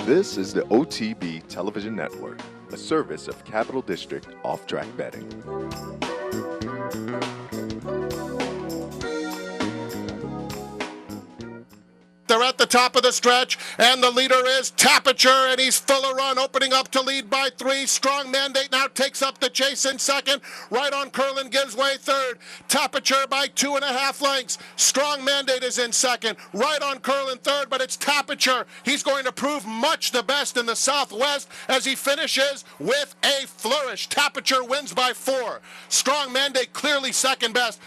This is the OTB Television Network, a service of Capital District Off-Track Betting. They're at the top of the stretch, and the leader is Tapiture, and he's full of run, opening up to lead by 3. Strong Mandate now takes up the chase in second. Right on Curlin gives way third. Tapiture by 2.5 lengths. Strong Mandate is in second. Right on Curlin third, but it's Tapiture. He's going to prove much the best in the Southwest as he finishes with a flourish. Tapiture wins by 4. Strong Mandate clearly second best.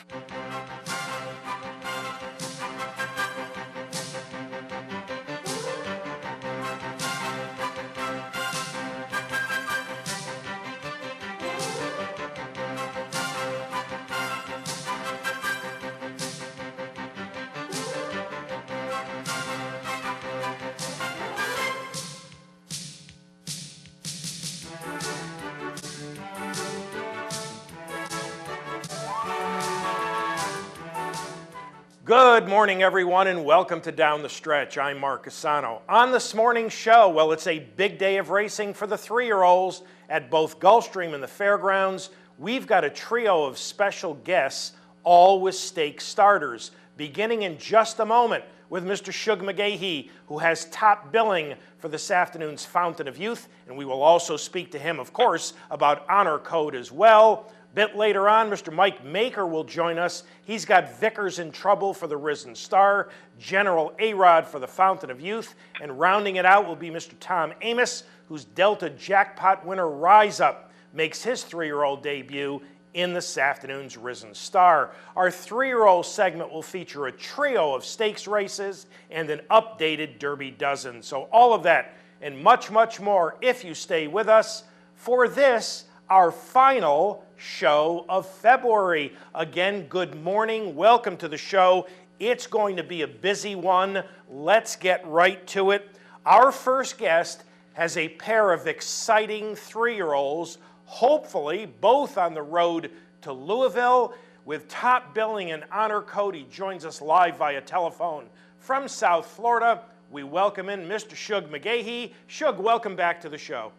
Good morning, everyone, and welcome to Down the Stretch. I'm Mark Cassano. On this morning's show, well, it's a big day of racing for the 3-year-olds at both Gulfstream and the Fairgrounds. We've got a trio of special guests, all with stake starters, beginning in just a moment with Mr. Shug McGaughey, who has top billing for this afternoon's Fountain of Youth, and we will also speak to him, of course, about Honor Code as well. Bit later on, Mr. Mike Maker will join us. He's got Vickers in trouble for the Risen Star, General A-Rod for the Fountain of Youth, and rounding it out will be Mr. Tom Amoss, whose Delta Jackpot winner Rise Up makes his 3-year-old debut in this afternoon's Risen Star. Our 3-year-old segment will feature a trio of stakes races and an updated Derby dozen. So all of that and much, much more if you stay with us for this, our final show of February. Again, good morning. Welcome to the show. It's going to be a busy one. Let's get right to it. Our first guest has a pair of exciting 3-year-olds, hopefully both on the road to Louisville. With top billing and Honor Code, he joins us live via telephone from South Florida. We welcome in Mr. Shug McGaughey. Shug, welcome back to the show.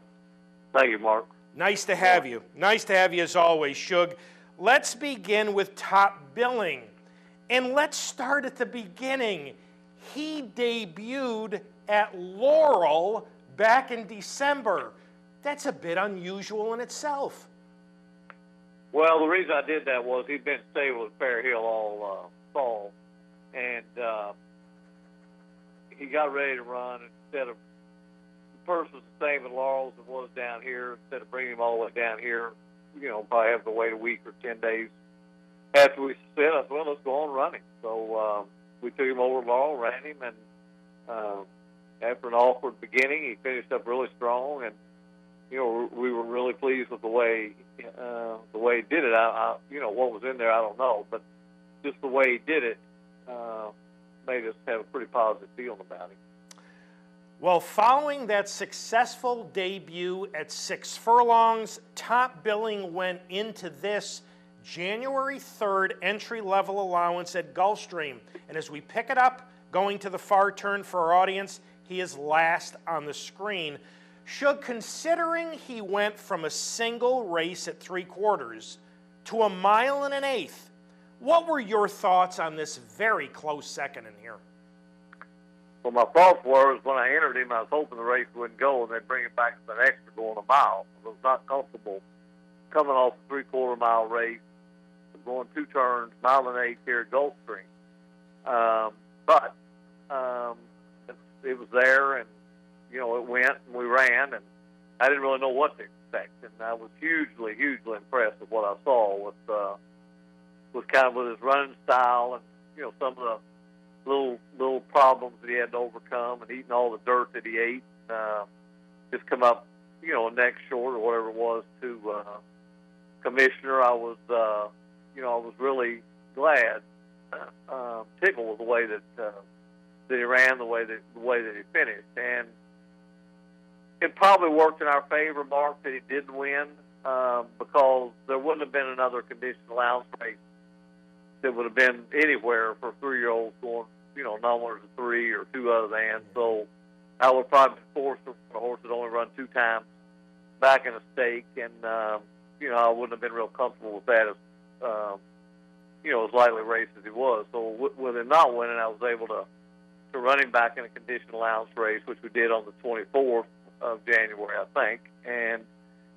Thank you, Mark. Nice to have you. Nice to have you as always, Shug. Let's begin with top billing. And let's start at the beginning. He debuted at Laurel back in December. That's a bit unusual in itself. Well, the reason I did that was he'd been stable at Fair Hill all fall. And he got ready to run. Instead of purse was the same at Laurel's as it was down here. Instead of bringing him all the way down here, probably have to wait a week or 10 days after we said, I said, well, let's go on running. So we took him over to Laurel, ran him, and after an awkward beginning, he finished up really strong. And we were really pleased with the way he did it. What was in there, I don't know, but just the way he did it made us have a pretty positive feeling about him. Well, following that successful debut at 6 furlongs, top billing went into this January 3rd entry-level allowance at Gulfstream. And as we pick it up, going to the far turn for our audience, he is last on the screen. Shug, considering he went from a single race at 3/4 to a 1 1/8, what were your thoughts on this very close second in here? Well, my thoughts were when I entered him, I was hoping the race wouldn't go and they'd bring him back to an extra going a mile. I was not comfortable coming off a 3/4 mile race, going 2 turns, 1 1/8 here at Gulfstream. But it was there, and it went, and we ran, and I didn't really know what to expect. And I was hugely, hugely impressed with what I saw with kind of with his running style and some of the little problems that he had to overcome, and eating all the dirt that he ate. Just come up, next short or whatever it was to Commissioner. I was really glad, tickled with the way that he ran, the way that he finished, and it probably worked in our favor, Mark, that he didn't win, because there wouldn't have been another conditional allowance race that would have been anywhere for 3-year-olds going, numbers of 3 or 2 other than. So I would probably be forced for a horse that only run 2 times back in a stake, and I wouldn't have been real comfortable with that as as lightly raced as he was. So with him not winning, I was able to run him back in a condition allowance race, which we did on the 24th of January, I think. And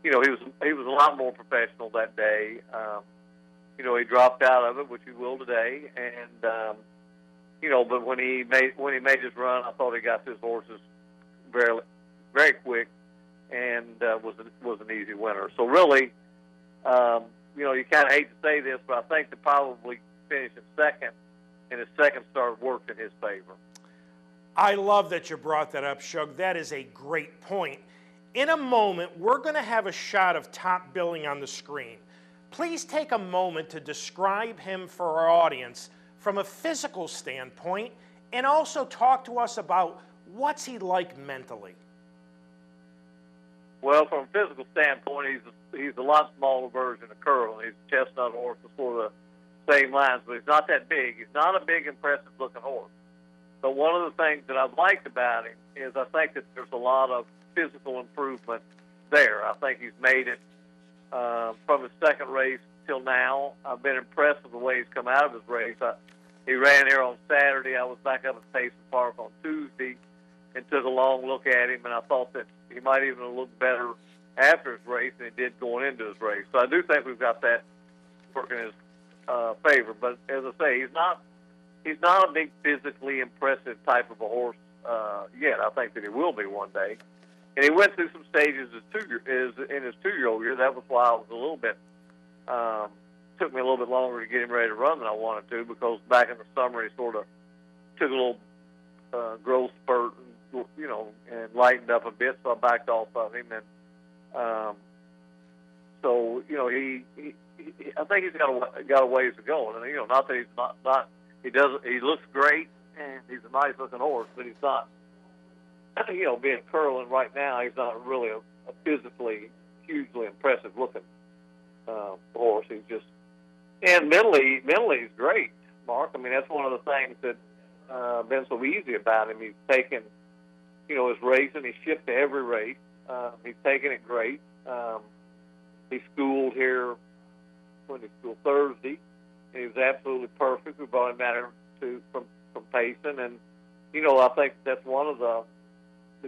he was a lot more professional that day. He dropped out of it, which he will today, and but when he made his run, I thought he got to his horses very, very quick, and was an easy winner. So really, you kind of hate to say this, but I think they probably finished in second, and his second start worked in his favor. I love that you brought that up, Shug. That is a great point. In a moment, we're going to have a shot of Top Billing on the screen. Please take a moment to describe him for our audience from a physical standpoint, and also talk to us about what's he like mentally. Well, from a physical standpoint, he's a lot smaller version of Curlin. He's a chestnut horse with sort of the same lines, but he's not that big. He's not a big, impressive-looking horse. But one of the things that I've liked about him is I think that there's a lot of physical improvement there. I think he's made it from his second race till now. I've been impressed with the way he's come out of his race. He ran here on Saturday. I was back up at Payson Park on Tuesday and took a long look at him, and I thought that he might even look better after his race than he did going into his race. So I do think we've got that working in his favor. But as I say, he's not a big, physically impressive type of a horse yet. I think that he will be one day. And he went through some stages in his 2-year-old year. That was why I was a little bit took me a little bit longer to get him ready to run than I wanted to, because back in the summer he sort of took a little growth spurt, and lightened up a bit. So I backed off of him, and I think he's got a ways to go. And not that he's not he looks great, and he's a nice looking horse, but he's not. Being Curlin right now, he's not really a physically hugely impressive looking horse. He's just, and mentally he's great, Mark. I mean, that's one of the things that been so easy about him. He's taken, his racing. He shipped to every race. He's taken it great. He schooled here when he schooled Thursday. He was absolutely perfect. We brought him down here from Payson, and I think that's one of the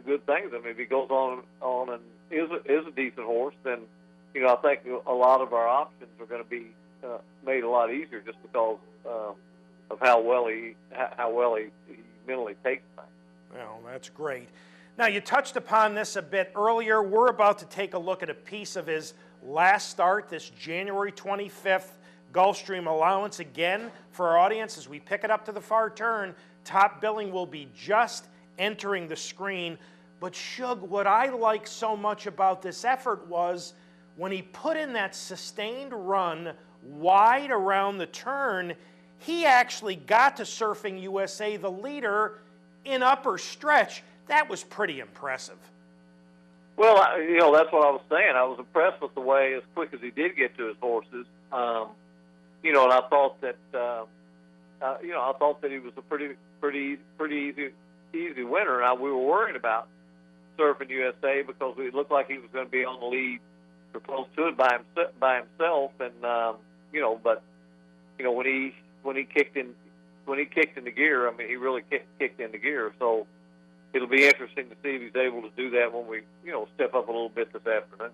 good things. I mean, if he goes on and is a decent horse, then I think a lot of our options are going to be made a lot easier just because of how well he mentally takes things. Well, that's great. Now, you touched upon this a bit earlier. We're about to take a look at a piece of his last start, this January 25th Gulfstream allowance. Again, for our audience, as we pick it up to the far turn, Top Billing will be just entering the screen. But Shug, what I like so much about this effort was when he put in that sustained run wide around the turn, he actually got to Surfing USA, the leader, in upper stretch. That was pretty impressive. Well, that's what I was saying. I was impressed with the way, as quick as he did get to his horses. And I thought that, he was a pretty easy winner. Now, we were worried about Surfing USA because it looked like he was going to be on the lead or close to it by himself. And but when he kicked into gear, I mean, he really kicked into gear. So it'll be interesting to see if he's able to do that when we step up a little bit this afternoon.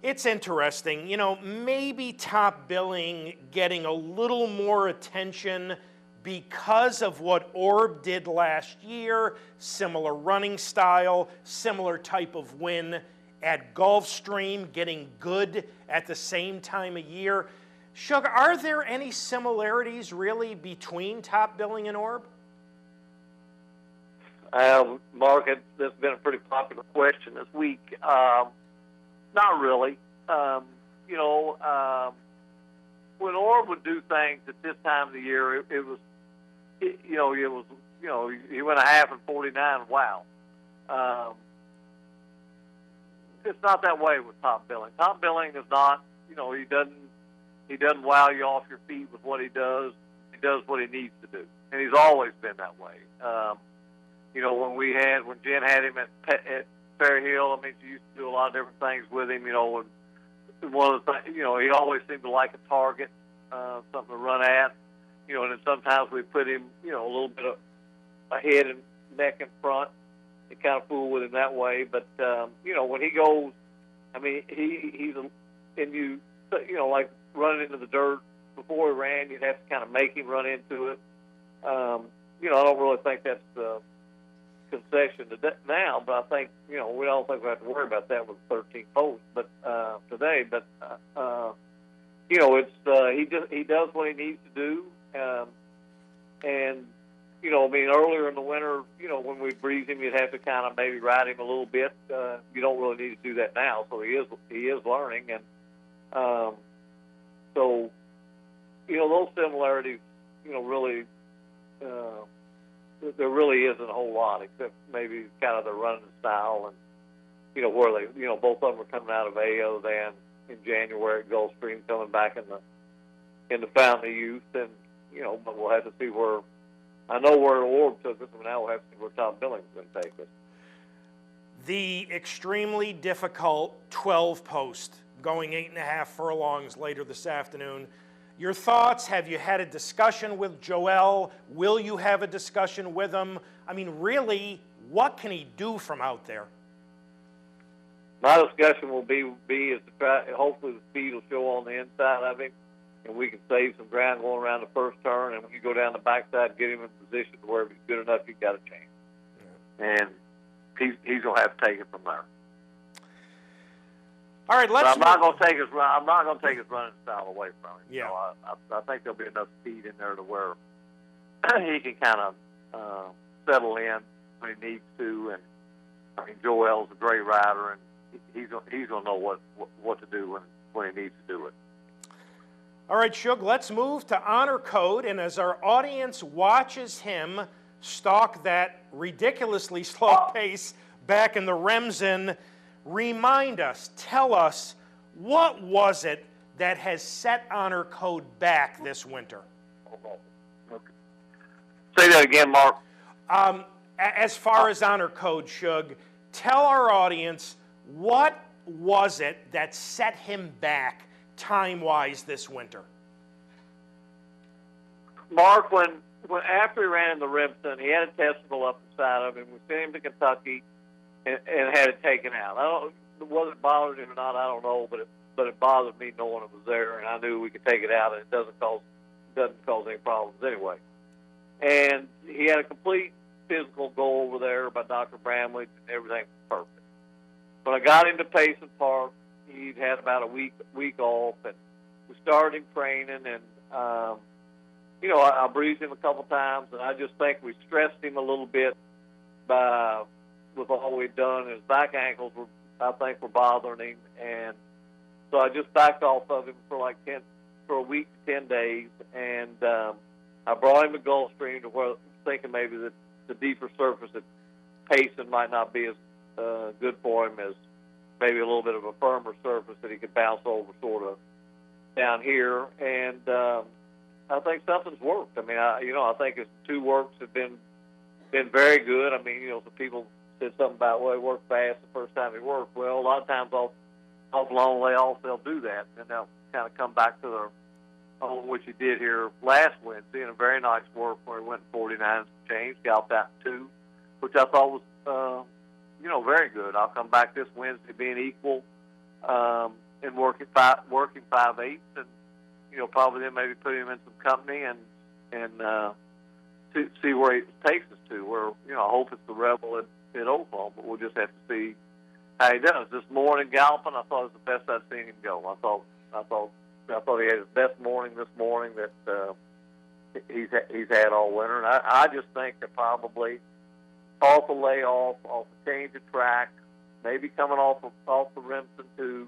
It's interesting, maybe Top Billing getting a little more attention because of what Orb did last year, similar running style, similar type of win at Gulfstream, getting good at the same time of year. Shug, are there any similarities really between Top Billing and Orb? Mark, that's been a pretty popular question this week. Not really. When Orb would do things at this time of the year, he went a half in 49. Wow. It's not that way with Top Billing. Top Billing is not. He doesn't wow you off your feet with what he does. He does what he needs to do, and he's always been that way. when Jen had him at Fair Hill, I mean, she used to do a lot of different things with him. And one of the things, he always seemed to like a target, something to run at. And then sometimes we put him, a little bit of a head and neck in front and kind of fool with him that way. But when he goes, I mean, like running into the dirt before he ran, you'd have to kind of make him run into it. I don't really think that's the concession now, but I think, we don't think we have to worry about that with 13 posts, but today. But he does what he needs to do, and earlier in the winter, when we breeze him, you'd have to kind of maybe ride him a little bit. You don't really need to do that now, so he is learning, and so those similarities, really. There really isn't a whole lot, except maybe kind of the running style and, where they, both of them are coming out of AO then in January at Gulfstream, coming back in the Fountain of Youth, and, but we'll have to see where, I know where Orb took us, and now we'll have to see where Tom Billings is going to take us. The extremely difficult 12 post going 8.5 furlongs later this afternoon. Your thoughts? Have you had a discussion with Joel? Will you have a discussion with him? I mean, really, what can he do from out there? My discussion will be is to try. Hopefully, the speed will show on the inside of him, and we can save some ground going around the first turn. And when you go down the backside, get him in position to where if he's good enough, he's got a chance. Yeah. And he's gonna have to take it from there. All right, let's. I'm not going to take his running style away from him. Yeah. I think there'll be enough speed in there to where he can kind of settle in when he needs to. And I mean, Joel's a great rider, and he's going to know what to do when he needs to do it. All right, Shug, let's move to Honor Code, and as our audience watches him stalk that ridiculously slow pace back in the Remsen. Remind us, tell us, what was it that has set Honor Code back this winter? Okay. Say that again, Mark. As far as Honor Code, Shug, tell our audience, what was it that set him back time-wise this winter? Mark, when after he ran in the Remsen, he had a testicle up the side of him. We sent him to Kentucky. And had it taken out. Whether it bothered him or not, I don't know, but it bothered me knowing it was there, and I knew we could take it out, and it doesn't cause any problems anyway. And he had a complete physical go over there by Dr. Bramlage, and everything was perfect. When I got him to Payson Park, he'd had about a week off, and we started him training, and I breezed him a couple times, and I just think we stressed him a little bit with all we'd done. His back ankles were bothering him, and so I just backed off of him for a week to 10 days, and I brought him to Gulfstream to where thinking maybe that the deeper surface at Payson might not be as good for him as maybe a little bit of a firmer surface that he could bounce over sort of down here, and I think something's worked. I mean, I think his two works have been very good. I mean, some people said something about, well, he worked fast the first time he worked. Well, a lot of times off long layoffs, they'll do that, and they'll kind of come back to their own, which he did here last Wednesday in a very nice work where he went 49 change, galloped out 2, which I thought was, very good. I'll come back this Wednesday being equal and working 5/8, and probably then maybe put him in some company and to see where he takes us to. Where I hope it's the Rebel at Oaklawn, but we'll just have to see how he does. This morning galloping, I thought it was the best I'd seen him go. I thought he had his best morning this morning that he's had all winter, and I just think that probably off the layoff, off the change of track, maybe coming off the Remsen too,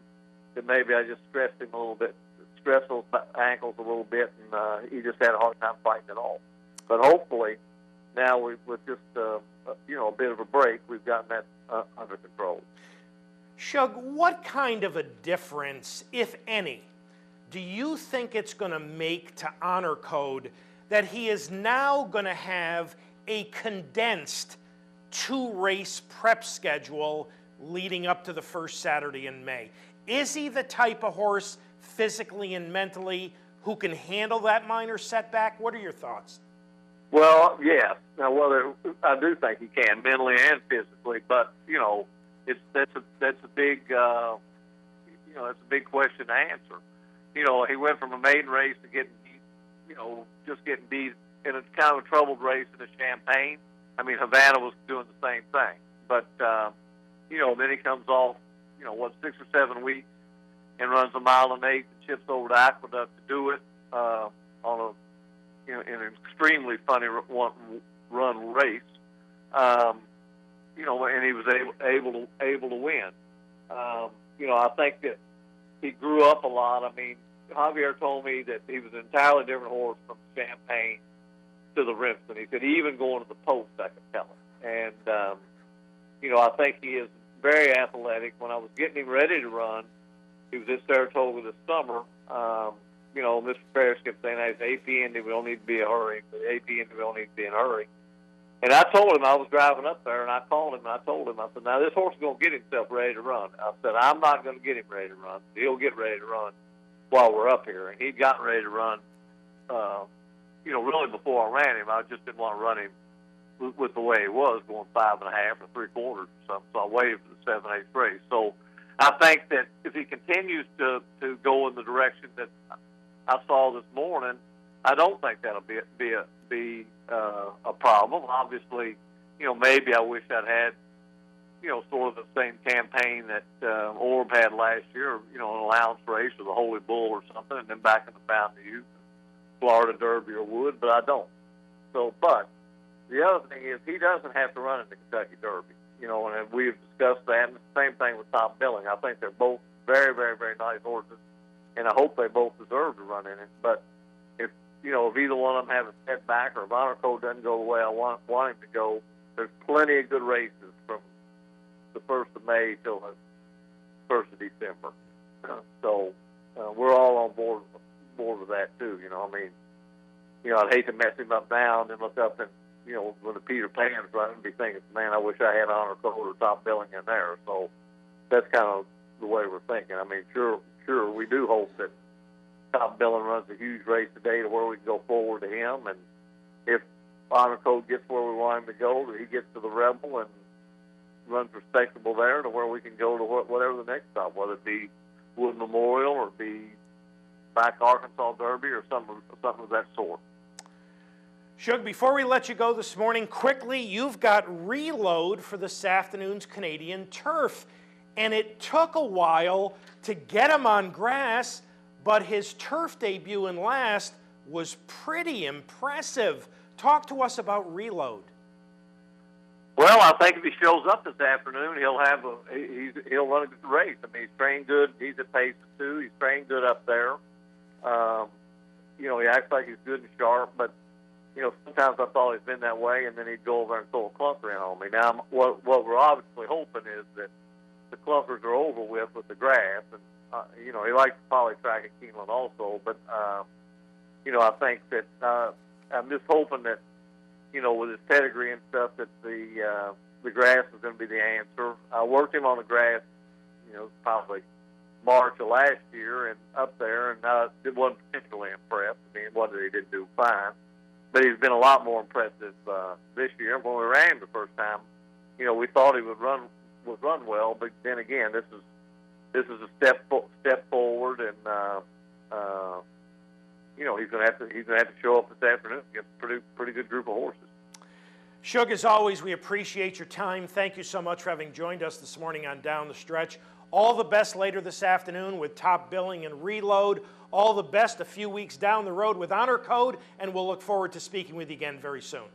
that maybe I just stressed him a little bit, stressed those ankles a little bit, and he just had a hard time fighting it all. But hopefully, now with just a bit of a break, we've gotten that under control. Shug, what kind of a difference, if any, do you think it's going to make to Honor Code that he is now going to have a condensed 2-race prep schedule leading up to the first Saturday in May. Is he the type of horse, physically and mentally, who can handle that minor setback? What are your thoughts? Well, yes. Now, I do think he can, mentally and physically, but that's a big that's a big question to answer. He went from a maiden race to getting beat, just getting beat in a kind of a troubled race in the Champagne. I mean, Havana was doing the same thing, but then he comes off 6 or 7 weeks and runs a 1.8 miles and chips over the Aqueduct to do it on in an extremely funny run race. And he was able to win. I think that he grew up a lot. I mean, Javier told me that he was an entirely different horse from Champagne to the Remsen. He said even going to the post, I could tell him. And I think he is very athletic. When I was getting him ready to run, he was at Saratoga this summer. Mr. Ferris kept saying, "Hey, it's AP Indy, we don't need to be in a hurry. AP Indy, we don't need to be in a hurry." And I told him, I was driving up there, and I called him, and I told him, I said, "Now, this horse is going to get himself ready to run." I said, "I'm not going to get him ready to run. He'll get ready to run while we're up here." And he'd gotten ready to run, really before I ran him. I just didn't want to run him with the way he was, going 5.5 or 3/4 or something. So I waited for the 7/8 race. So I think that if he continues to go in the direction that I saw this morning, I don't think that'll be a problem. Obviously, maybe I wish I'd had, sort of the same campaign that Orb had last year, an allowance race or the Holy Bull or something, and then back in the Fountain of Youth, Florida Derby or Wood, but I don't. So, but the other thing is he doesn't have to run in the Kentucky Derby, and we've discussed that. And the same thing with Tom Billing. I think they're both very, very, very nice horses, and I hope they both deserve to run in it. But if either one of them have a setback or if Honor Code doesn't go the way I want him to go, there's plenty of good races from the 1st of May till the 1st of December. So we're all on board with that too. I'd hate to mess him up now and then look up and when the Peter Pan's running, be thinking, man, I wish I had Honor Code or Tom Billing in there. So that's kind of the way we're thinking. I mean, sure, we do hope that Tom Billing runs a huge race today to where we can go forward to him, and if Honor Code gets where we want him to go, that he gets to the Rebel and runs respectable there to where we can go to whatever the next stop, whether it be Wood Memorial or be back Arkansas Derby or something of that sort. Shug, before we let you go this morning, quickly, you've got Reload for this afternoon's Canadian Turf. And it took a while to get him on grass, but his turf debut and last was pretty impressive. Talk to us about Reload. Well, I think if he shows up this afternoon, he'll run a good race. I mean, he's trained good. He's at pace too. He's trained good up there. He acts like he's good and sharp, but sometimes I thought he's been that way, and then he'd go over and throw a clunker in on me. Now, what we're obviously hoping is that the clunkers are over with the grass, and he likes the polytrack at Keeneland also. But I think that I'm just hoping that with his pedigree and stuff, that the grass is going to be the answer. I worked him on the grass, probably March of last year and up there, and it wasn't particularly impressed. I mean, it wasn't that he didn't do fine, but he's been a lot more impressive this year. When we ran him the first time, we thought he would run well, but then again, this is a step forward, and he's going to have to show up this afternoon against a pretty good group of horses. Shug, as always, we appreciate your time. Thank you so much for having joined us this morning on Down the Stretch. All the best later this afternoon with Top Billing and Reload. All the best a few weeks down the road with Honor Code, and we'll look forward to speaking with you again very soon.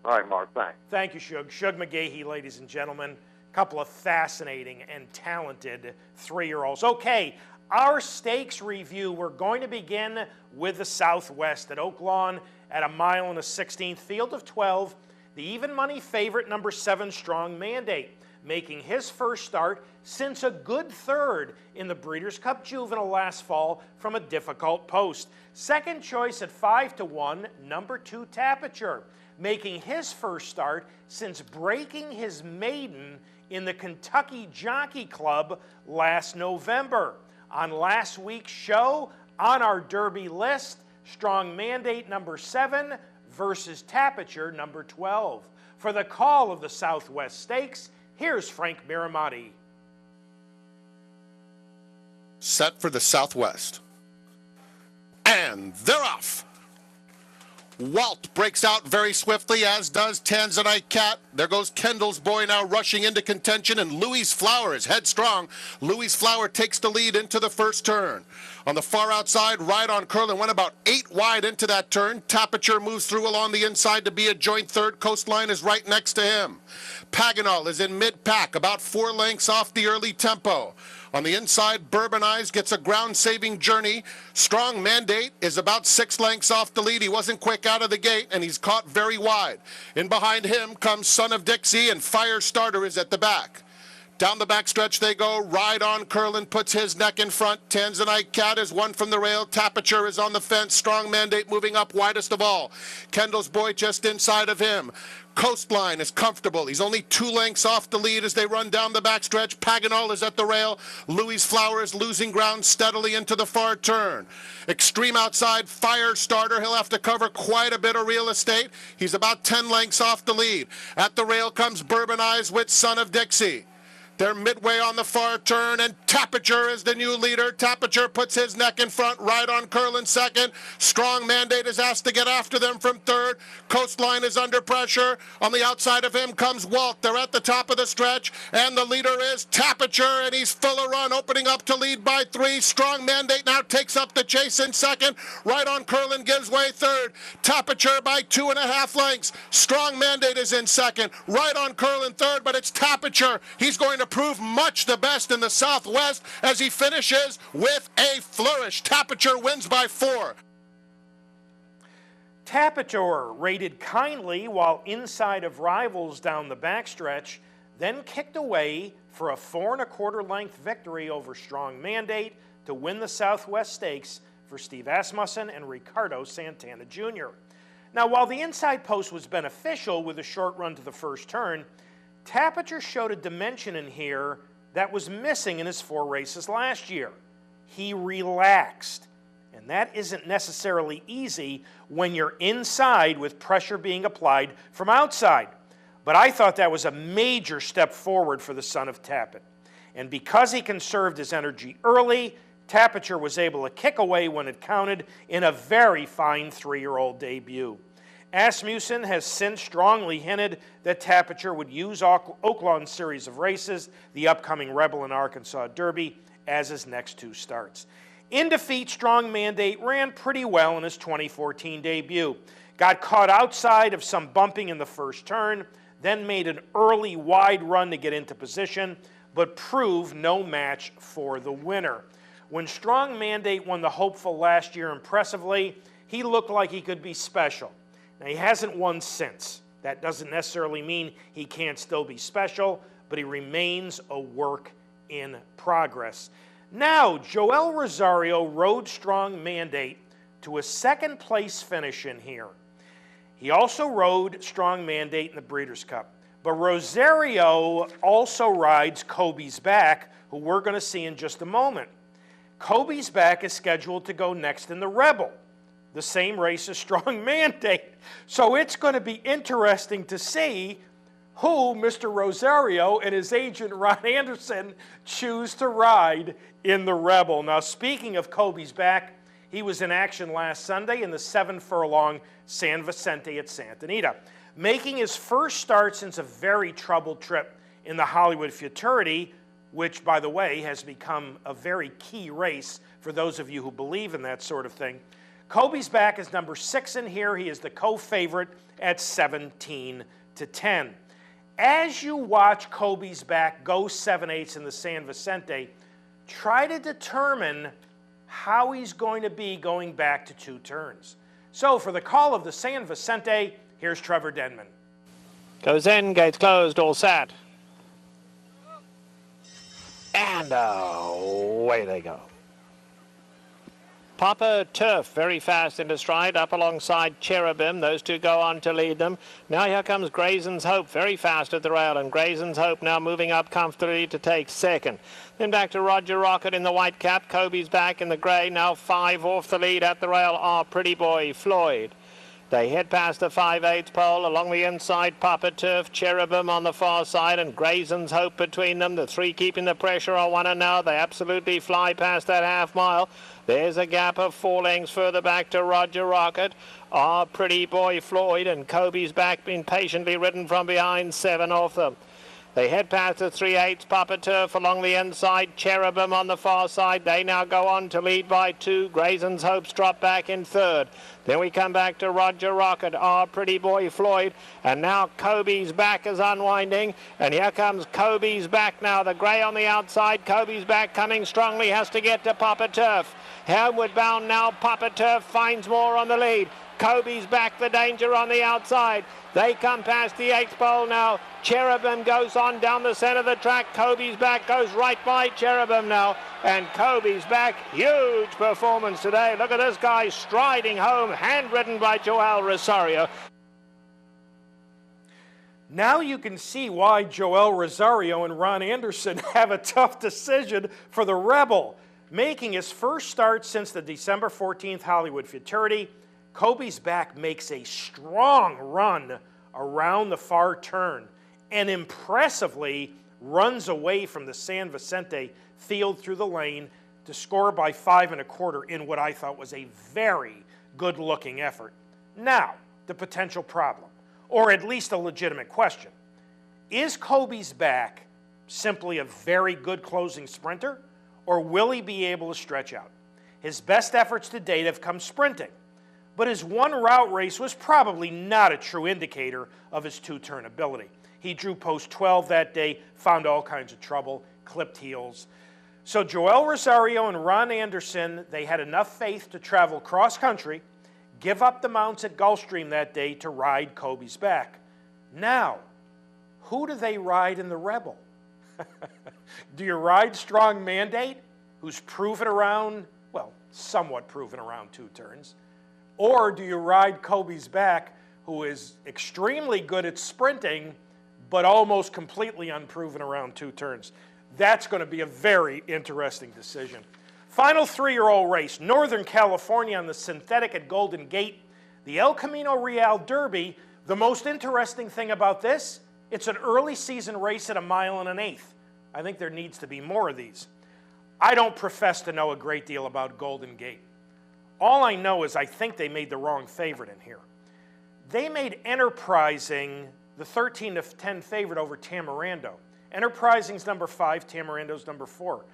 All right, Mark, thanks. Thank you, Shug. Shug McGaughey, ladies and gentlemen. A couple of fascinating and talented 3-year-olds. Okay, our stakes review, we're going to begin with the Southwest at Oak Lawn at 1 mile and a 16th, field of 12. The even money favorite, number 7, Strong Mandate. making his first start since a good third in the Breeders' Cup Juvenile last fall from a difficult post. Second choice at 5-1, number 2 Tapiture, making his first start since breaking his maiden in the Kentucky Jockey Club last November. On last week's show, on our Derby list, Strong Mandate number 7 versus Tapiture number 12. For the call of the Southwest Stakes, here's Frank Miramati. Set for the Southwest. And they're off. Walt breaks out very swiftly, as does Tanzanite Cat. There goes Kendall's Boy now rushing into contention, and Louis Flower is headstrong. Louis Flower takes the lead into the first turn. On the far outside, Ride on Curlin went about 8 wide into that turn. Tapiture moves through along the inside to be a joint third. Coastline is right next to him. Paganol is in mid-pack, about 4 lengths off the early tempo. On the inside, Bourbon Eyes gets a ground-saving journey. Strong Mandate is about 6 lengths off the lead. He wasn't quick out of the gate, and he's caught very wide. In behind him comes Son of Dixie, and Fire Starter is at the back. Down the backstretch they go. Ride on Curlin puts his neck in front. Tanzanite Cat is one from the rail. Tapiture is on the fence. Strong Mandate moving up widest of all. Kendall's Boy just inside of him. Coastline is comfortable. He's only 2 lengths off the lead as they run down the backstretch. Paganol is at the rail. Louis Flower is losing ground steadily into the far turn. Extreme outside, Fire Starter. He'll have to cover quite a bit of real estate. He's about 10 lengths off the lead. At the rail comes Bourbon Eyes with Son of Dixie. They're midway on the far turn, and Tapiture is the new leader. Tapiture puts his neck in front. Ride on Curlin second. Strong Mandate is asked to get after them from third. Coastline is under pressure. On the outside of him comes Walt. They're at the top of the stretch, and the leader is Tapiture, and he's full of run, opening up to lead by 3. Strong Mandate now takes up the chase in second. Ride on Curlin gives way third. Tapiture by 2.5 lengths. Strong Mandate is in second. Ride on Curlin third, but it's Tapiture. He's going to prove much the best in the Southwest as he finishes with a flourish. Tapiture wins by 4. Tapiture rated kindly while inside of rivals down the backstretch, then kicked away for a 4 1/4 length victory over Strong Mandate to win the Southwest Stakes for Steve Asmussen and Ricardo Santana Jr. Now, while the inside post was beneficial with a short run to the first turn, Tapiture showed a dimension in here that was missing in his 4 races last year. He relaxed, and that isn't necessarily easy when you're inside with pressure being applied from outside. But I thought that was a major step forward for the son of Tapit. And because he conserved his energy early, Tapiture was able to kick away when it counted in a very fine 3-year-old debut. Asmussen has since strongly hinted that Tapiture would use Oaklawn's series of races, the upcoming Rebel and Arkansas Derby, as his next 2 starts. In defeat, Strong Mandate ran pretty well in his 2014 debut. Got caught outside of some bumping in the first turn, then made an early wide run to get into position, but proved no match for the winner. When Strong Mandate won the Hopeful last year impressively, he looked like he could be special. Now, he hasn't won since. That doesn't necessarily mean he can't still be special, but he remains a work in progress. Now, Joel Rosario rode Strong Mandate to a 2nd place finish in here. He also rode Strong Mandate in the Breeders' Cup. But Rosario also rides Kobe's Back, who we're going to see in just a moment. Kobe's Back is scheduled to go next in the Rebel, the same race as Strong Mandate. So it's going to be interesting to see who Mr. Rosario and his agent Ron Anderson choose to ride in the Rebel. Now, speaking of Kobe's Back, he was in action last Sunday in the 7-furlong San Vicente at Santa Anita, making his first start since a very troubled trip in the Hollywood Futurity, which, by the way, has become a very key race for those of you who believe in that sort of thing. Kobe's Back is number 6 in here. He is the co-favorite at 17-10. As you watch Kobe's Back go 7/8 in the San Vicente, try to determine how he's going to be going back to 2 turns. So for the call of the San Vicente, here's Trevor Denman. Goes in, gates closed, all set. And away they go. Papa Turf very fast into stride, up alongside Cherubim. Those two go on to lead them. Now here comes Grayson's Hope very fast at the rail, and Grayson's Hope now moving up comfortably to take second. Then back to Roger Rocket in the white cap. Kobe's back in the grey. Now 5 off the lead at the rail are Pretty Boy Floyd. They head past the 5/8 pole. Along the inside, Papa Turf, Cherubim on the far side, and Grayson's Hope between them. The three keeping the pressure on one another. They absolutely fly past that half mile. There's a gap of 4 lengths further back to Roger Rocket. Pretty Boy Floyd, and Kobe's back, been patiently ridden from behind, 7 off them. They head past the 3/8 Papa Turf along the inside, Cherubim on the far side. They now go on to lead by 2. Grayson's Hopes drop back in third. Then we come back to Roger Rocket, Pretty Boy Floyd, and now Kobe's back is unwinding, and here comes Kobe's back now. The grey on the outside, Kobe's back coming strongly, has to get to Papa Turf. Homeward bound now, Papa Turf finds more on the lead. Kobe's back, the danger on the outside. They come past the 8th pole now. Cherubim goes on down the centre of the track. Kobe's back goes right by Cherubim now. And Kobe's back. Huge performance today. Look at this guy striding home, handwritten by Joel Rosario. Now you can see why Joel Rosario and Ron Anderson have a tough decision for the Rebel. Making his first start since the December 14th Hollywood Futurity, Kobe's back makes a strong run around the far turn and impressively runs away from the San Vicente field through the lane to score by 5 1/4 in what I thought was a very good-looking effort. Now, the potential problem, or at least a legitimate question. Is Kobe's back simply a very good closing sprinter, or will he be able to stretch out? His best efforts to date have come sprinting, but his one route race was probably not a true indicator of his 2-turn ability. He drew post 12 that day, found all kinds of trouble, clipped heels. So Joel Rosario and Ron Anderson, they had enough faith to travel cross-country, give up the mounts at Gulfstream that day to ride Kobe's back. Now, who do they ride in the Rebel? Do you ride Strong Mandate, who's proven around, well, somewhat proven around 2 turns? Or do you ride Kobe's back, who is extremely good at sprinting, but almost completely unproven around 2 turns? That's going to be a very interesting decision. Final 3-year-old race, Northern California on the synthetic at Golden Gate, the El Camino Real Derby. The most interesting thing about this, it's an early season race at 1 1/8 miles. I think there needs to be more of these. I don't profess to know a great deal about Golden Gate. All I know is I think they made the wrong favorite in here. They made Enterprising the 13-10 favorite over Tamarindo. Enterprising's number 5, Tamarindo's number 4.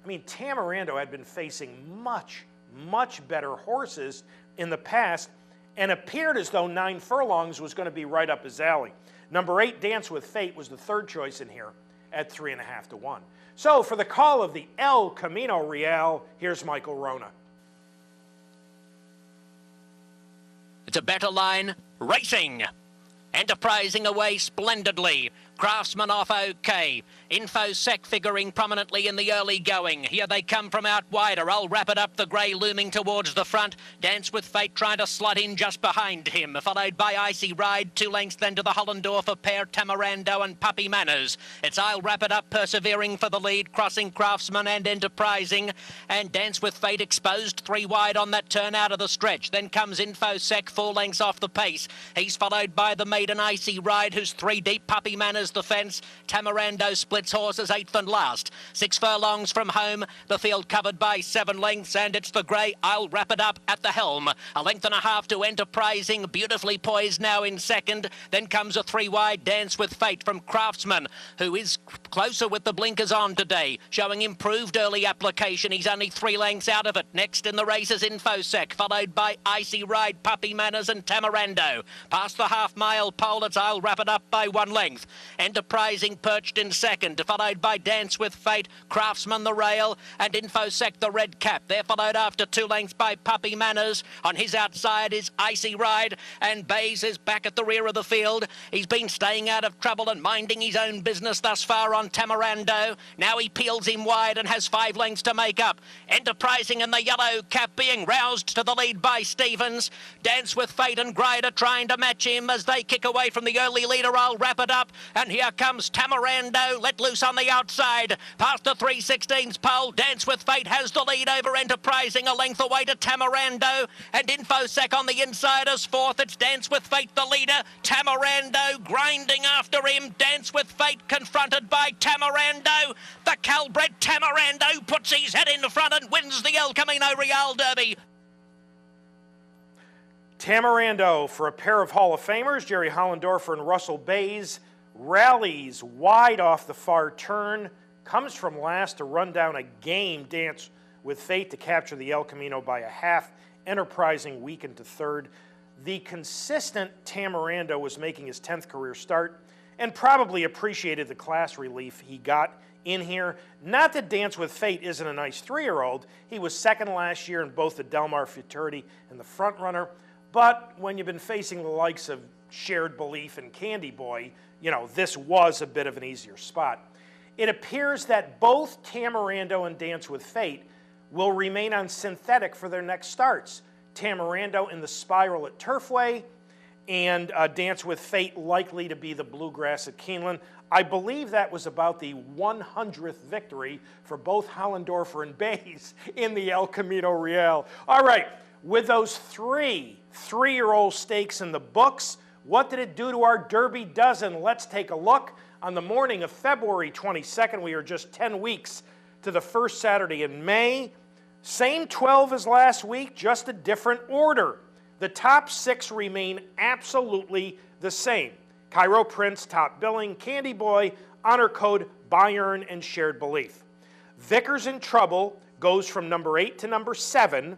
I mean, Tamarindo had been facing much, much better horses in the past and appeared as though 9 Furlongs was going to be right up his alley. Number 8, Dance with Fate, was the 3rd choice in here at 3.5 to 1. So for the call of the El Camino Real, here's Michael Rona. It's a better line, racing. Enterprising away splendidly. Craftsman off okay. Infosec figuring prominently in the early going. Here they come from out wider. I'll wrap it up, the grey looming towards the front. Dance with Fate trying to slot in just behind him. Followed by Icy Ride, 2 lengths then to the Hollendorfer pair, Tamarando and Puppy Manners. It's I'll Wrap It Up persevering for the lead, crossing Craftsman and Enterprising. And Dance with Fate exposed 3 wide on that turn out of the stretch. Then comes Infosec, 4 lengths off the pace. He's followed by the maiden Icy Ride, who's 3 deep. Puppy Manners the fence. Tamarando splits horses 8th and last. 6 furlongs from home. The field covered by 7 lengths, and it's the grey I'll Wrap It Up at the helm. 1.5 lengths to Enterprising, beautifully poised now in second. Then comes a 3 wide Dance with Fate from Craftsman, who is closer with the blinkers on today, showing improved early application. He's only 3 lengths out of it. Next in the race is Infosec, followed by Icy Ride, Puppy Manners and Tamarando. Past the half-mile pole, it's I'll Wrap It Up by 1 length. Enterprising perched in second, followed by Dance with Fate, Craftsman the Rail, and Infosec the Red Cap. They're followed after 2 lengths by Puppy Manners. On his outside is Icy Ride, and Bays is back at the rear of the field. He's been staying out of trouble and minding his own business thus far on Tamarando. Now he peels him wide and has 5 lengths to make up. Enterprising in the yellow cap being roused to the lead by Stevens. Dance with Fate and Grider trying to match him as they kick away from the early leader. I'll wrap it up, and here comes Tamarando let loose on the outside past the 3/16's pole. Dance with Fate has the lead over Enterprising, a length away to Tamarando, and Infosec on the inside is fourth. It's Dance with Fate the leader, Tamarando grinding after him. Dance with Fate confronted by Tamarando. The Calbred Tamarando puts his head in front and wins the El Camino Real Derby. Tamarando for a pair of Hall of Famers, Jerry Hollendorfer and Russell Bays, rallies wide off the far turn, comes from last to run down a game. Dance with Fate to capture the El Camino by a half. Enterprising weakened to third. The consistent Tamarando was making his 10th career start and probably appreciated the class relief he got in here. Not that Dance with Fate isn't a nice 3-year-old. He was second last year in both the Del Mar Futurity and the Front Runner. But when you've been facing the likes of Shared Belief and Candy Boy, you know, this was a bit of an easier spot. It appears that both Tamarando and Dance with Fate will remain on synthetic for their next starts. Tamarando in the Spiral at Turfway, and Dance with Fate likely to be the Bluegrass at Keeneland. I believe that was about the 100th victory for both Hollendorfer and Bays in the El Camino Real. All right, with those 3-year-old stakes in the books, what did it do to our Derby dozen? Let's take a look. On the morning of February 22nd, we are just 10 weeks to the first Saturday in May. Same 12 as last week, just a different order. The top 6 remain absolutely the same. Cairo Prince, Top Billing, Candy Boy, Honor Code, Bayern, and Shared Belief. Vicar's in Trouble goes from number 8 to number 7.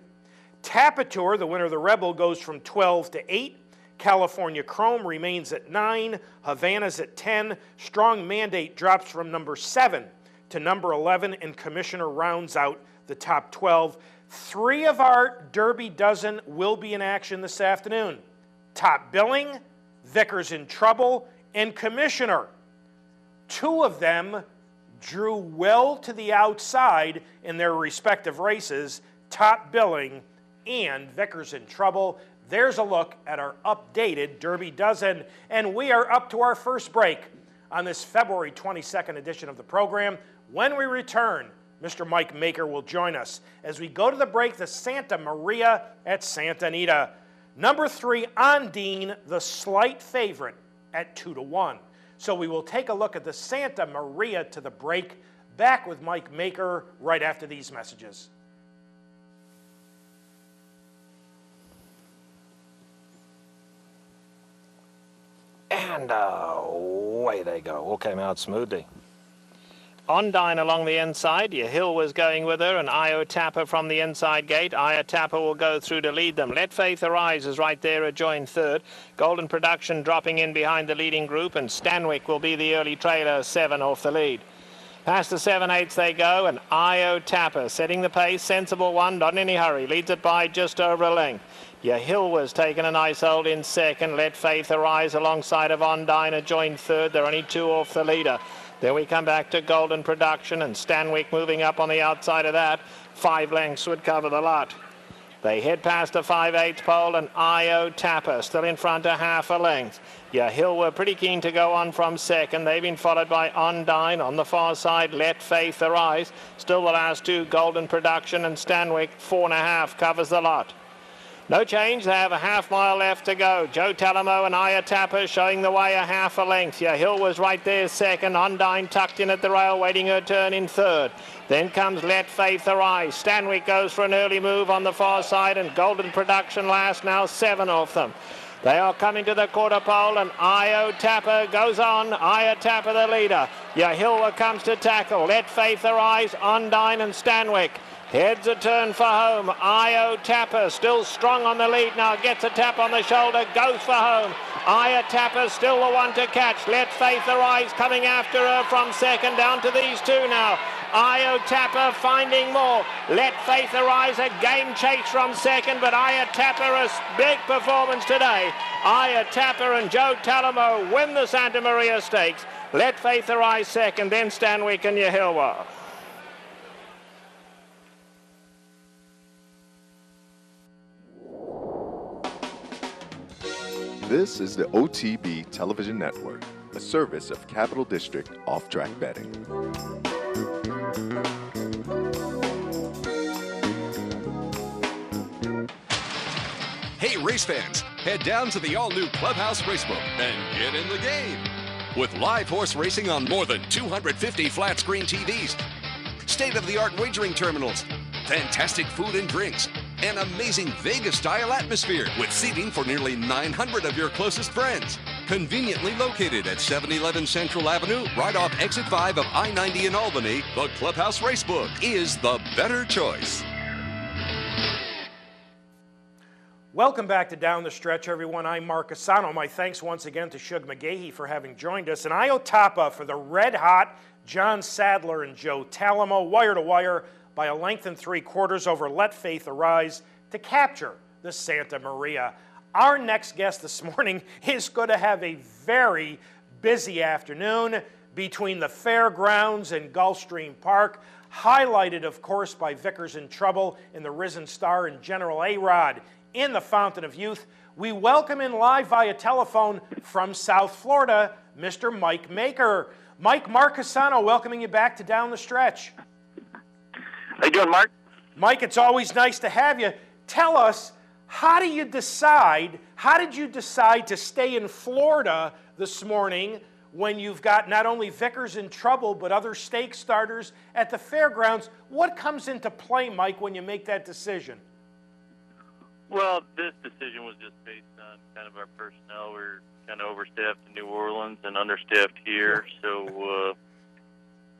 Tapatur, the winner of the Rebel, goes from 12 to 8. California Chrome remains at 9. Havana's at 10. Strong Mandate drops from number 7 to number 11, and Commissioner rounds out the top 12. 3 of our Derby dozen will be in action this afternoon. Top Billing, Vicar's in Trouble, and Commissioner. 2 of them drew well to the outside in their respective races, Top Billing and Vicar's in Trouble. There's a look at our updated Derby dozen, and we are up to our first break on this February 22nd edition of the program. When we return, Mr. Mike Maker will join us as we go to the break, the Santa Maria at Santa Anita. Number 3, Ondine, the slight favorite at 2-1. So we will take a look at the Santa Maria to the break. Back with Mike Maker right after these messages. And away they go. All came out smoothly. Ondine along the inside. Your Hill was going with her, and Io Tapper from the inside gate. Io Tapper will go through to lead them. Let Faith Arise is right there, a joint third. Golden Production dropping in behind the leading group, and Stanwyck will be the early trailer, 7 off the lead. Past the 7/8 they go, and Io Tapper setting the pace. Sensible one, not in any hurry. Leads it by just over a length. Your Hill was taking a nice hold in second. Let Faith Arise alongside of Ondine, a joint third. They're only 2 off the leader. Then we come back to Golden Production, and Stanwyck moving up on the outside of that. 5 lengths would cover the lot. They head past the 5/8 pole, and Io Tapper still in front a half a length. Your Hill were pretty keen to go on from second. They've been followed by Ondine. On the far side, Let Faith Arise. Still the last 2, Golden Production and Stanwyck. 4.5 covers the lot. No change. They have a half mile left to go. Joe Talamo and Io Tapper showing the way a half a length. Your Hill was right there second. Ondine tucked in at the rail, waiting her turn in third. Then comes Let Faith Arise. Stanwyck goes for an early move on the far side, and Golden Production last, now 7 off them. They are coming to the quarter pole, and Io Tapper goes on. Io Tapper the leader. Your Hill comes to tackle. Let Faith Arise, Ondine and Stanwyck. Heads a turn for home. Io Tapper still strong on the lead now. Gets a tap on the shoulder. Goes for home. Io Tapper still the one to catch. Let Faith Arise coming after her from second down to these two now. Io Tapper finding more. Let Faith Arise a game chase from second, but Io Tapper a big performance today. Io Tapper and Joe Talamo win the Santa Maria Stakes. Let Faith Arise second, then Stanwyck and Yahilwa. This is the OTB Television Network, a service of Capital District Off-Track Betting. Hey race fans, head down to the all-new Clubhouse Racebook and get in the game. With live horse racing on more than 250 flat-screen TVs, state-of-the-art wagering terminals, fantastic food and drinks, an amazing Vegas-style atmosphere with seating for nearly 900 of your closest friends. Conveniently located at 711 Central Avenue, right off Exit 5 of I-90 in Albany, the Clubhouse Racebook is the better choice. Welcome back to Down the Stretch, everyone. I'm Mark Asano. My thanks once again to Shug McGaughey for having joined us, and Io Tapper for the red-hot John Sadler and Joe Talamo, wire-to-wire, by a length and 3/4 over Let Faith Arise to capture the Santa Maria. Our next guest this morning is going to have a very busy afternoon between the fairgrounds and Gulfstream Park, highlighted, of course, by Vickers in Trouble in the Risen Star and General A-Rod in the Fountain of Youth. We welcome in live via telephone from South Florida, Mr. Mike Maker. Mike, Mark Casano welcoming you back to Down the Stretch. How you doing, Mark? Mike, it's always nice to have you. Tell us, how did you decide to stay in Florida this morning when you've got not only Vickers in Trouble, but other stake starters at the fairgrounds? What comes into play, Mike, when you make that decision? Well, this decision was just based on kind of our personnel. We're kind of overstaffed in New Orleans and understaffed here, so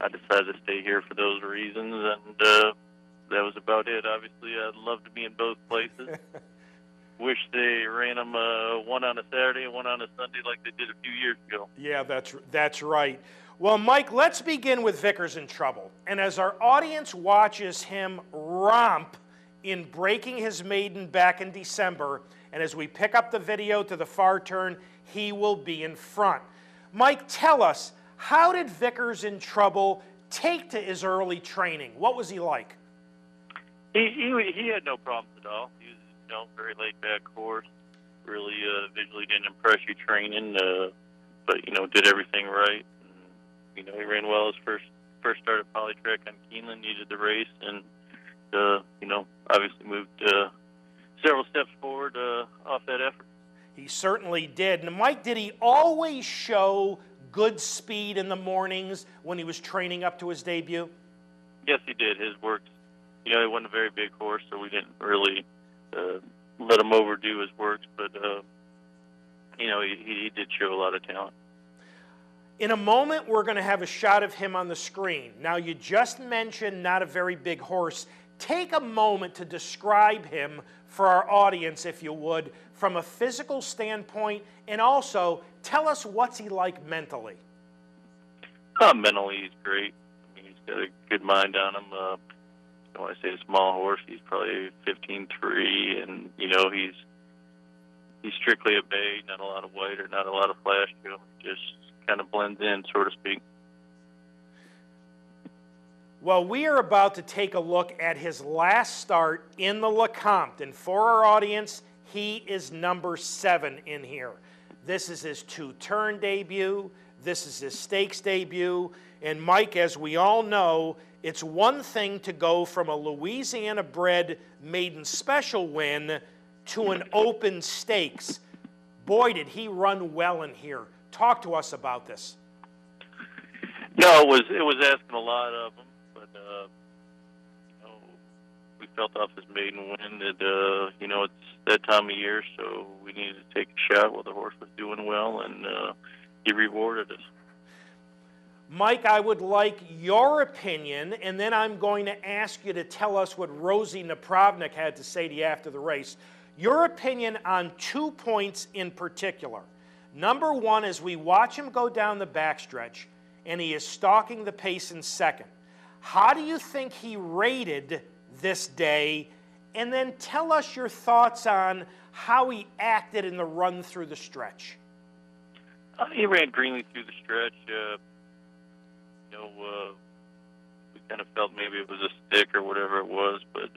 I decided to stay here for those reasons, and that was about it. Obviously, I'd love to be in both places. Wish they ran them one on a Saturday and one on a Sunday like they did a few years ago. Yeah, that's right. Well, Mike, let's begin with Vickers in Trouble. And as our audience watches him romp in breaking his maiden back in December, and as we pick up the video to the far turn, he will be in front. Mike, tell us, how did Vickers in Trouble take to his early training? What was he like? He had no problems at all. He was, very laid-back horse. Really visually didn't impress you training, but did everything right. And, he ran well his first start at Polytrack on Keeneland. Needed the race, and obviously moved several steps forward off that effort. He certainly did. And Mike, did he always show good speed in the mornings when he was training up to his debut? Yes, he did. His works, he wasn't a very big horse, so we didn't really let him overdo his works, but, he did show a lot of talent. In a moment, we're going to have a shot of him on the screen. Now, you just mentioned not a very big horse. Take a moment to describe him for our audience, if you would, from a physical standpoint, and also tell us what's he like mentally. Mentally, he's great. He's got a good mind on him. When I say a small horse, he's probably 15.3, and he's strictly a bay, not a lot of white or not a lot of flash to him. Just kind of blends in, so to speak. Well, we are about to take a look at his last start in the Lecomte, and for our audience, he is number 7 in here. This is his 2-turn debut. This is his stakes debut. And Mike, as we all know, it's one thing to go from a Louisiana-bred maiden special win to an open stakes. Boy, did he run well in here. Talk to us about this. No, it was asking a lot of him, but we felt off his maiden win that it's that time of year, so we needed to take a shot while the horse was doing well, and he rewarded us. Mike, I would like your opinion, and then I'm going to ask you to tell us what Rosie Napravnik had to say to you after the race. Your opinion on 2 points in particular. Number one, as we watch him go down the backstretch, and he is stalking the pace in second, how do you think he rated this day? And then tell us your thoughts on how he acted in the run through the stretch. He ran greenly through the stretch. We kind of felt maybe it was a stick or whatever it was, but,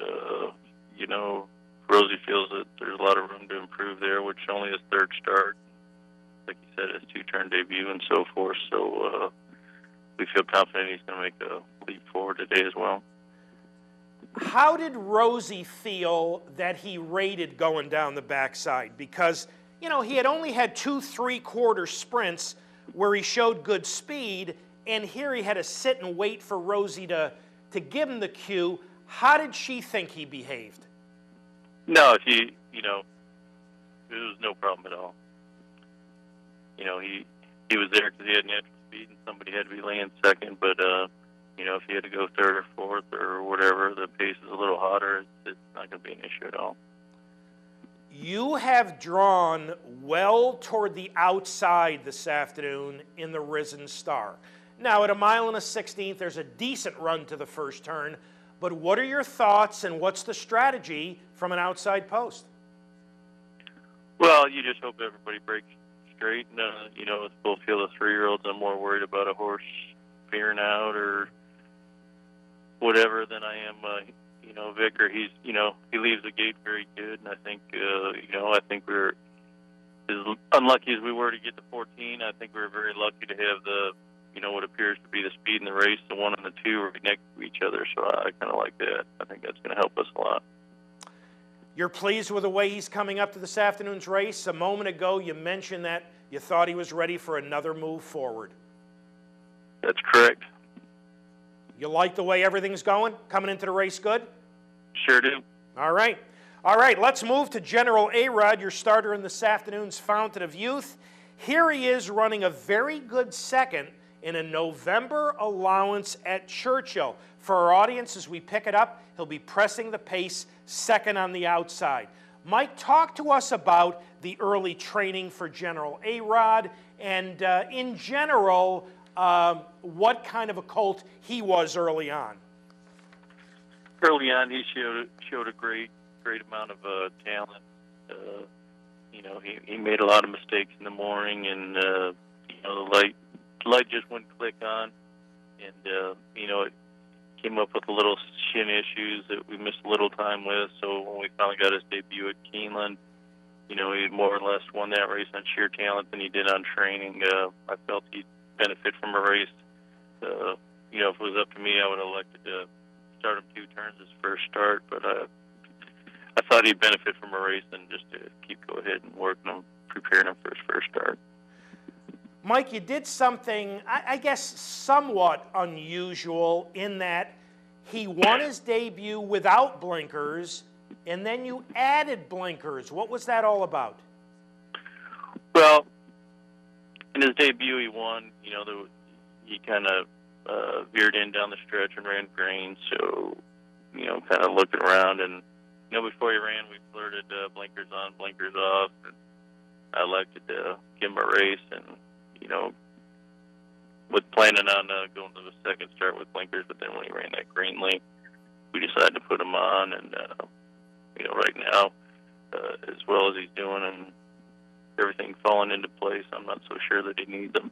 Rosie feels that there's a lot of room to improve there, which only his third start, like you said, his 2-turn debut and so forth. So we feel confident he's going to make a leap forward today as well. How did Rosie feel that he rated going down the backside? Because, he had only had 2 3/4 sprints where he showed good speed, and here he had to sit and wait for Rosie to give him the cue. How did she think he behaved? No, it was no problem at all. He was there because he had natural speed and somebody had to be laying second, but, if he had to go third or fourth or whatever, the pace is a little hotter, it's not going to be an issue at all. You have drawn well toward the outside this afternoon in the Risen Star. Now, at 1 1/16, there's a decent run to the first turn, but what are your thoughts and what's the strategy from an outside post? Well, you just hope everybody breaks straight. And, with both field of 3-year-olds, I'm more worried about a horse veering out or whatever than I am, Vicar. He's, he leaves the gate very good, and I think, I think we're as unlucky as we were to get to 14. I think we're very lucky to have the, what appears to be the speed in the race. The 1 and the 2 are next to each other, so I kind of like that. I think that's going to help us a lot. You're pleased with the way he's coming up to this afternoon's race? A moment ago, you mentioned that you thought he was ready for another move forward. That's correct. You like the way everything's going? Coming into the race good? Sure do. All right. All right, let's move to General A-Rod, your starter in this afternoon's Fountain of Youth. Here he is running a very good second in a November allowance at Churchill. For our audience, as we pick it up, he'll be pressing the pace second on the outside. Mike, talk to us about the early training for General A-Rod and, in general, what kind of a colt he was early on. Early on, he showed a great amount of talent. He made a lot of mistakes in the morning, and the light just wouldn't click on, and it came up with a little shin issues that we missed a little time with. So when we finally got his debut at Keeneland, he more or less won that race on sheer talent than he did on training. I felt he'd benefit from a race. If it was up to me, I would have elected to start him 2 turns his first start, but I thought he'd benefit from a race and just to go ahead and working him, preparing him for his first start. Mike, you did something, I guess, somewhat unusual in that he won his debut without blinkers, and then you added blinkers. What was that all about? Well, in his debut, he won. He kind of veered in down the stretch and ran green, so, kind of looked around. And, before he ran, we flirted blinkers on, blinkers off. And I elected to give him a race and, with planning on going to the second start with blinkers, but then when he ran that green link, we decided to put him on. And, right now, as well as he's doing and everything falling into place, I'm not so sure that he needs them.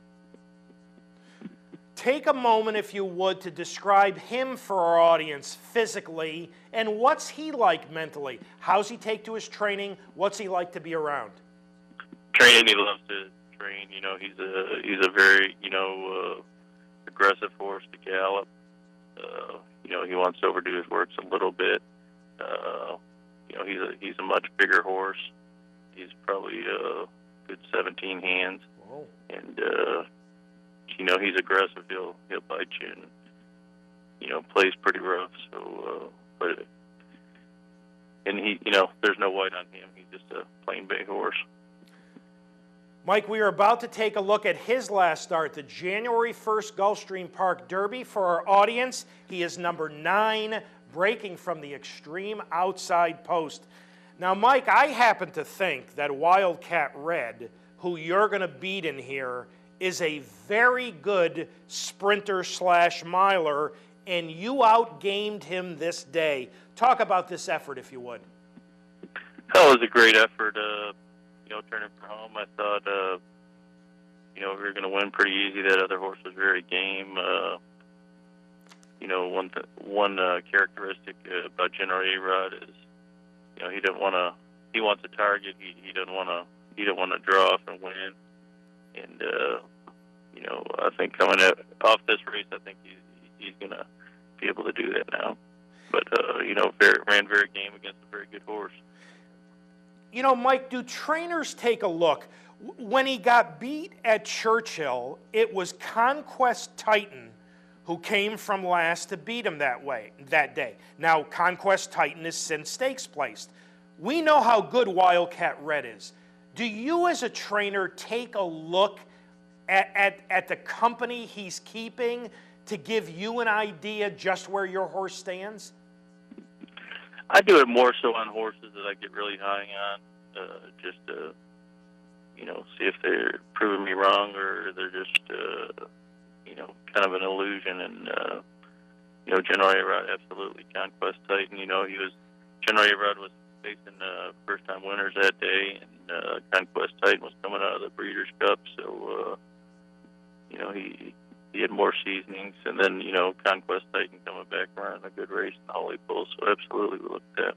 Take a moment, if you would, to describe him for our audience physically, and what's he like mentally? How's he take to his training? What's he like to be around? Training, he loves to train. He's a very, aggressive horse to gallop. He wants to overdo his works a little bit. He's a much bigger horse. He's probably a good 17 hands. Whoa. And, he's aggressive. He'll bite you and, plays pretty rough. So, there's no white on him. He's just a plain bay horse. Mike, we are about to take a look at his last start, the January 1st Gulfstream Park Derby. For our audience, he is number 9, breaking from the extreme outside post. Now, Mike, I happen to think that Wildcat Red, who you're going to beat in here, is a very good sprinter/miler, and you outgamed him this day. Talk about this effort, if you would. Oh, it was a great effort. Turning for home, I thought, we were going to win pretty easy. That other horse was very game. One characteristic about General A-Rod is, he doesn't want to. He wants a target. He doesn't want to. He doesn't want to draw off and win. And I think coming off this race, I think he's going to be able to do that now. But ran very game against a very good horse. Mike, do trainers take a look? When he got beat at Churchill, it was Conquest Titan who came from last to beat him that day. Now, Conquest Titan is since stakes placed. We know how good Wildcat Red is. Do you as a trainer take a look at the company he's keeping to give you an idea just where your horse stands? I do it more so on horses that I get really high on, just to, see if they're proving me wrong or they're just, kind of an illusion. And, General A-Rod, absolutely. Conquest Titan, General A-Rod was facing first-time winners that day, and Conquest Titan was coming out of the Breeders' Cup, so, he had more seasonings, and then, Conquest Titan coming back around a good race in the Holy Bull, so absolutely we looked at.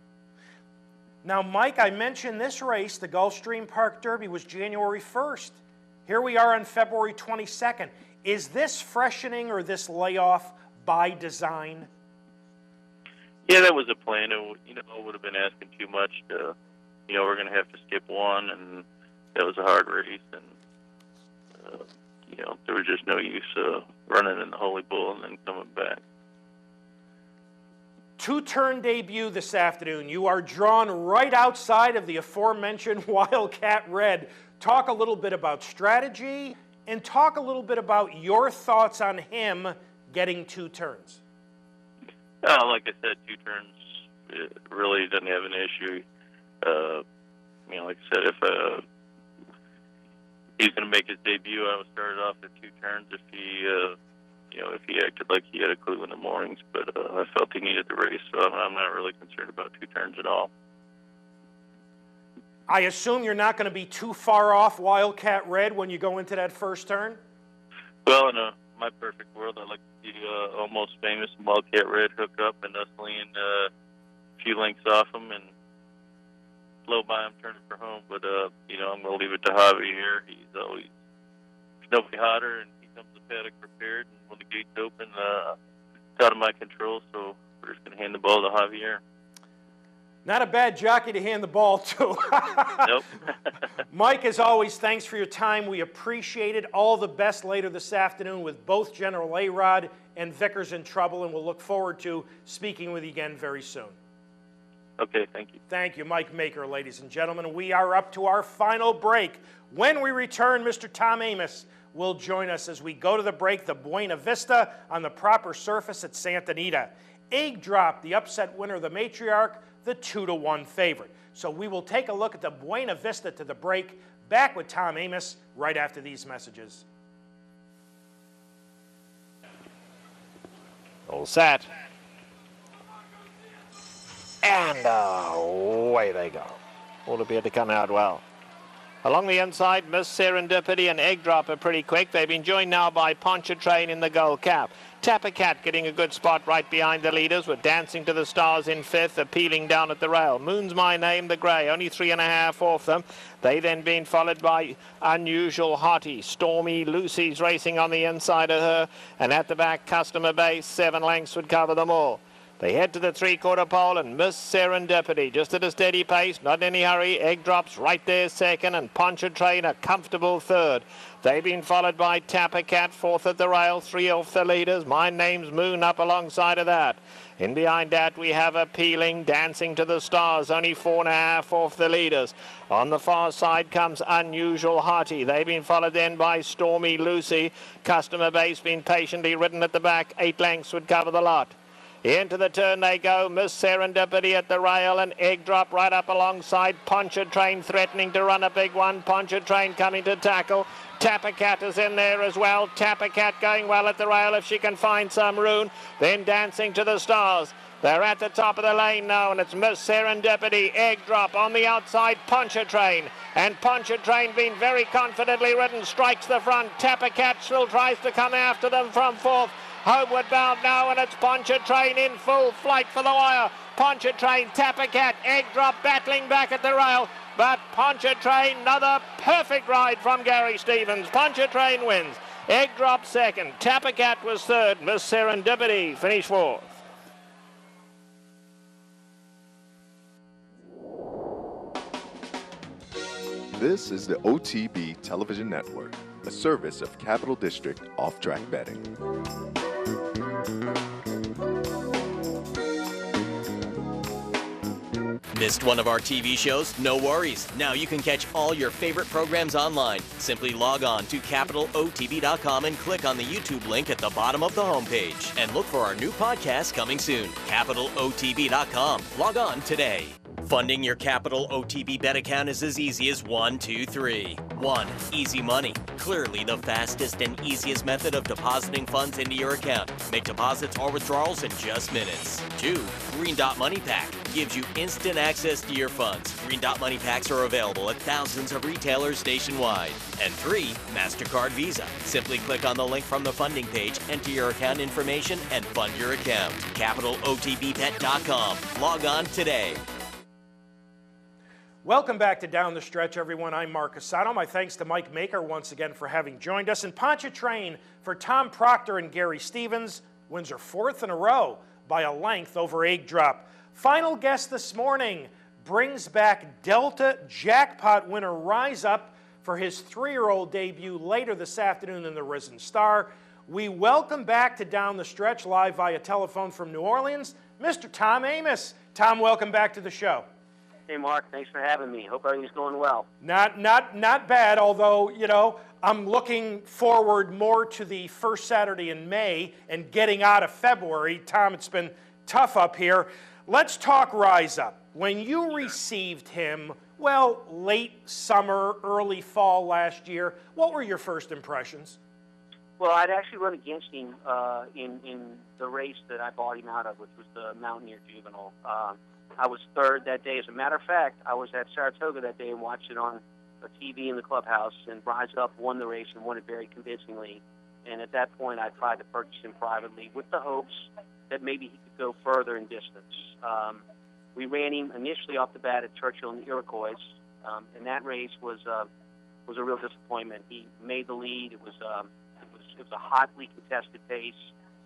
Now, Mike, I mentioned this race, the Gulfstream Park Derby, was January 1st. Here we are on February 22nd. Is this freshening or this layoff by design? Yeah, that was a plan. It would have been asking too much to, we're going to have to skip one, and that was a hard race, and, there was just no use running in the Holy Bull and then coming back. Two-turn debut this afternoon. You are drawn right outside of the aforementioned Wildcat Red. Talk a little bit about strategy and talk a little bit about your thoughts on him getting 2 turns. Like I said, 2 turns, it really doesn't have an issue. Like I said, if he's going to make his debut, I would start it off at 2 turns if he acted like he had a clue in the mornings, but I felt he needed the race, so I'm not really concerned about 2 turns at all. I assume you're not going to be too far off Wildcat Red when you go into that first turn? Well, in my perfect world, I'd like to see Almost Famous and Wildcat Red hook up and us lean a few lengths off him and blow by him, turning for home. But, I'm going to leave it to Javier. He's always nobody hotter, and he comes to paddock prepared. And when the gates open, it's out of my control, so we're just going to hand the ball to Javier. Not a bad jockey to hand the ball to. Nope. Mike, as always, thanks for your time. We appreciate it. All the best later this afternoon with both General A-Rod and Vickers in trouble, and we'll look forward to speaking with you again very soon. Okay, thank you. Thank you, Mike Maker, ladies and gentlemen. We are up to our final break. When we return, Mr. Tom Amoss will join us as we go to the break, the Buena Vista on the proper surface at Santa Anita. Egg Drop, the upset winner of the Matriarch, the 2-1 favorite. So we will take a look at the Buena Vista to the break. Back with Tom Amoss right after these messages. All set. And away they go. All appear to come out well. Along the inside, Miss Serendipity and Egg Drop are pretty quick. They've been joined now by Pontchartrain in the gold cap. Tapper Cat getting a good spot right behind the leaders with Dancing to the Stars in 5th, appealing down at the rail. Moon's My Name, the grey, only 3.5 off them. They then been followed by Unusual Hottie. Stormy Lucy's racing on the inside of her. And at the back, Customer Base, 7 lengths would cover them all. They head to the three-quarter pole and Miss Serendipity, just at a steady pace, not in any hurry. Egg Drops right there second, and Poncha Train a comfortable third. They've been followed by Tapper Cat, fourth at the rail, 3 off the leaders. My Name's Moon up alongside of that. In behind that, we have Appealing, Dancing to the Stars, only 4.5 off the leaders. On the far side comes Unusual Hearty. They've been followed then by Stormy Lucy. Customer Base been patiently ridden at the back. 8 lengths would cover the lot. Into the turn they go. Miss Serendipity at the rail, and Egg Drop right up alongside. Poncha Train threatening to run a big one. Poncha Train coming to tackle. Tapper Cat is in there as well. Tapper Cat going well at the rail if she can find some room. Then Dancing to the Stars. They're at the top of the lane now, and it's Miss Serendipity, Egg Drop on the outside, Poncha Train. And Poncha Train, being very confidently ridden, strikes the front. Tapper Cat still tries to come after them from fourth. Homeward bound now, and it's Poncha Train in full flight for the wire. Poncha Train, Tapper Cat, Egg Drop battling back at the rail. But Poncha Train, another perfect ride from Gary Stevens. Poncha Train wins. Egg Drop second. Tapper Cat was third. Miss Serendipity finished fourth. This is the OTB Television Network, a service of Capital District Off-Track Betting. Missed one of our TV shows? No worries. Now you can catch all your favorite programs online. Simply log on to CapitalOTB.com and click on the YouTube link at the bottom of the homepage. And look for our new podcast coming soon. CapitalOTB.com. Log on today. Funding your Capital OTB bet account is as easy as 1, 2, 3. 1. Easy Money. Clearly the fastest and easiest method of depositing funds into your account. Make deposits or withdrawals in just minutes. 2. Green Dot Money Pack. Gives you instant access to your funds. Green Dot Money Packs are available at thousands of retailers nationwide. And 3. MasterCard Visa. Simply click on the link from the funding page, enter your account information, and fund your account. CapitalOTBBet.com. Log on today. Welcome back to Down the Stretch, everyone. I'm Mark Asano. My thanks to Mike Maker once again for having joined us. And Poncha Train for Tom Proctor and Gary Stevens wins her 4th in a row by a length over Egg Drop. Final guest this morning brings back Delta Jackpot winner Rise Up for his 3-year-old debut later this afternoon in the Risen Star. We welcome back to Down the Stretch live via telephone from New Orleans, Mr. Tom Amoss. Tom, welcome back to the show. Hey, Mark, thanks for having me. Hope everything's going well. Not bad, although, you know, I'm looking forward more to the first Saturday in May and getting out of February. Tom, it's been tough up here. Let's talk Rise Up. When you received him, well, late summer, early fall last year, what were your first impressions? Well, I'd actually run against him in the race that I bought him out of, which was the Mountaineer Juvenile. I was third that day. As a matter of fact, I was at Saratoga that day and watched it on the TV in the clubhouse, and Rise Up won the race and won it very convincingly. And at that point, I tried to purchase him privately with the hopes that maybe he could go further in distance. We ran him initially off the bat at Churchill and the Iroquois, and that race was a real disappointment. He made the lead. It was a hotly contested pace.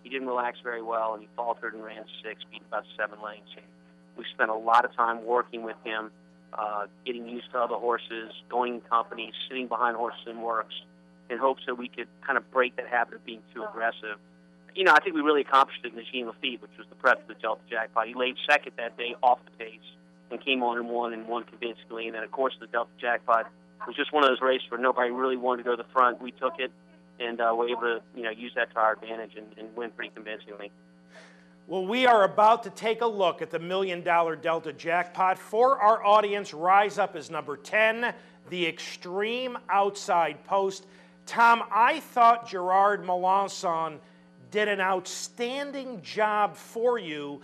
He didn't relax very well, and he faltered and ran 6, beat about 7 lengths. We spent a lot of time working with him, getting used to other horses, going in company, sitting behind horses in works, in hopes that we could kind of break that habit of being too aggressive. You know, I think we really accomplished it in the Gene Lafitte, which was the prep for the Delta Jackpot. He laid second that day off the pace and came on and won convincingly. And then, of course, the Delta Jackpot was just one of those races where nobody really wanted to go to the front. We took it and were able to, use that to our advantage and win pretty convincingly. Well, we are about to take a look at the $1 million Delta Jackpot. For our audience, Rise Up is number 10, the Extreme Outside Post. Tom, I thought Gerard Melanson did an outstanding job for you,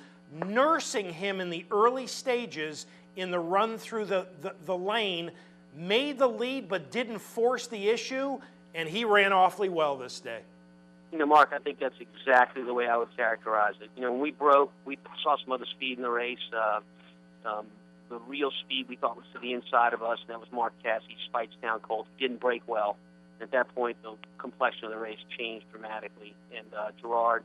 nursing him in the early stages in the run through the lane, made the lead but didn't force the issue, and he ran awfully well this day. Mark, I think that's exactly the way I would characterize it. When we broke, we saw some other speed in the race. The real speed we thought was to the inside of us, and that was Mark Cassie's Spitestown Colt. He didn't break well. At that point, the complexion of the race changed dramatically, and Gerard